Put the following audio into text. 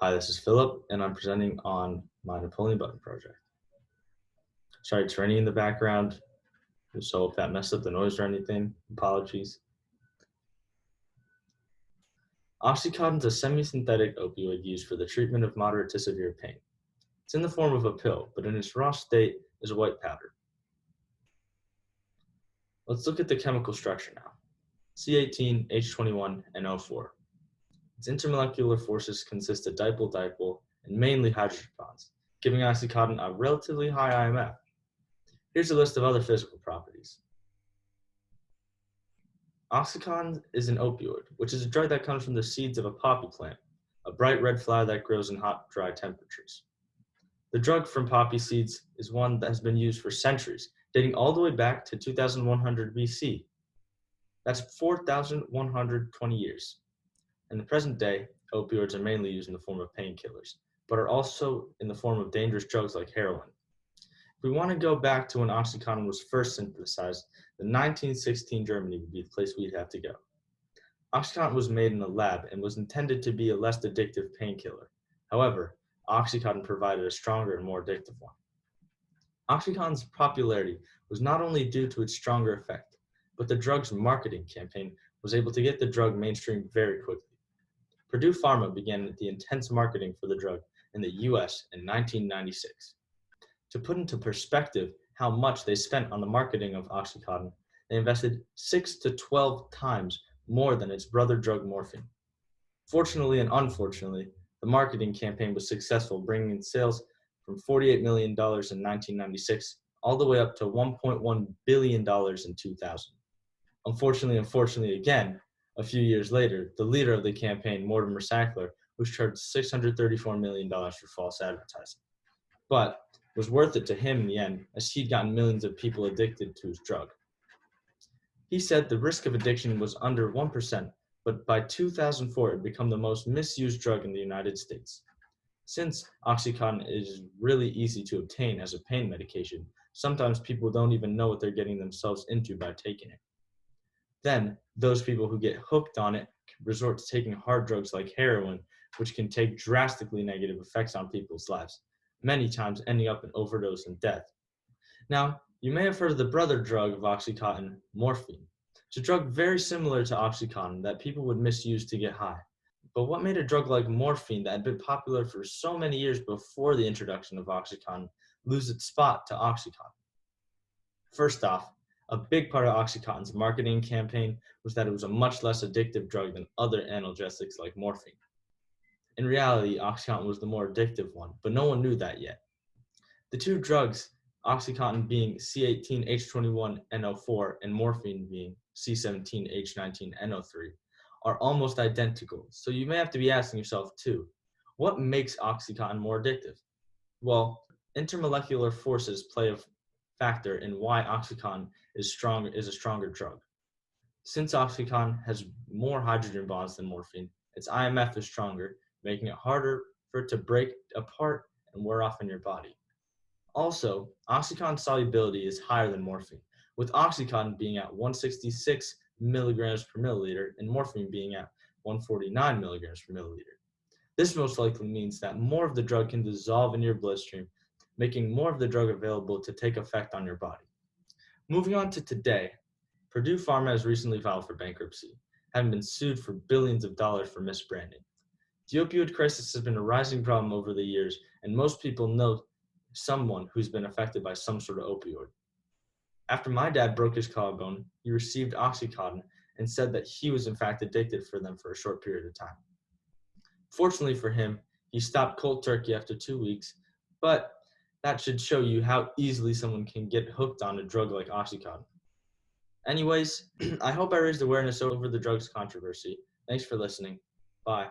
Hi, this is Philip, and I'm presenting on my Napoleon button project. Sorry, it's raining in the background, so if that messed up the noise or anything, apologies. Oxycodone is a semi-synthetic opioid used for the treatment of moderate to severe pain. It's in the form of a pill, but in its raw state is a white powder. Let's look at the chemical structure now. C18H21 and O4. Its intermolecular forces consist of dipole-dipole and mainly hydrogen bonds, giving oxycodone a relatively high IMF. Here's a list of other physical properties. Oxycodone is an opioid, which is a drug that comes from the seeds of a poppy plant, a bright red flower that grows in hot, dry temperatures. The drug from poppy seeds is one that has been used for centuries, dating all the way back to 2100 BC. That's 4,120 years. In the present day, opioids are mainly used in the form of painkillers, but are also in the form of dangerous drugs like heroin. If we want to go back to when Oxycodone was first synthesized, then 1916 Germany would be the place we'd have to go. Oxycodone was made in a lab and was intended to be a less addictive painkiller. However, Oxycodone provided a stronger and more addictive one. Oxycodone's popularity was not only due to its stronger effect, but the drug's marketing campaign was able to get the drug mainstream very quickly. Purdue Pharma began the intense marketing for the drug in the US in 1996. To put into perspective how much they spent on the marketing of Oxycodone, they invested 6 to 12 times more than its brother drug morphine. Fortunately and unfortunately, the marketing campaign was successful, bringing in sales from $48 million in 1996 all the way up to $1.1 billion in 2000. Unfortunately again, a few years later, the leader of the campaign, Mortimer Sackler, was charged $634 million for false advertising. But was worth it to him in the end, as he'd gotten millions of people addicted to his drug. He said the risk of addiction was under 1%, but by 2004 it had become the most misused drug in the United States. Since Oxycontin is really easy to obtain as a pain medication, sometimes people don't even know what they're getting themselves into by taking it. Then, those people who get hooked on it resort to taking hard drugs like heroin, which can take drastically negative effects on people's lives, many times ending up in overdose and death. Now, you may have heard of the brother drug of Oxycontin, morphine. It's a drug very similar to Oxycontin that people would misuse to get high. But what made a drug like morphine that had been popular for so many years before the introduction of Oxycontin lose its spot to Oxycontin? First off, a big part of Oxycontin's marketing campaign was that it was a much less addictive drug than other analgesics like morphine. In reality, Oxycontin was the more addictive one, but no one knew that yet. The two drugs, Oxycontin being C18H21NO4 and morphine being C17H19NO3, are almost identical, so you may have to be asking yourself too, what makes Oxycontin more addictive? Well, intermolecular forces play a factor in why Oxycontin is a stronger drug. Since Oxycontin has more hydrogen bonds than morphine, its IMF is stronger, making it harder for it to break apart and wear off in your body. Also, Oxycontin solubility is higher than morphine, with Oxycontin being at 166 milligrams per milliliter and morphine being at 149 milligrams per milliliter. This most likely means that more of the drug can dissolve in your bloodstream, making more of the drug available to take effect on your body. Moving on to today, Purdue Pharma has recently filed for bankruptcy, having been sued for billions of dollars for misbranding. The opioid crisis has been a rising problem over the years, and most people know someone who's been affected by some sort of opioid. After my dad broke his collarbone, he received Oxycontin and said that he was in fact addicted for them for a short period of time. Fortunately for him, he stopped cold turkey after 2 weeks, but that should show you how easily someone can get hooked on a drug like Oxycontin. Anyways, I hope I raised awareness over the drugs controversy. Thanks for listening. Bye.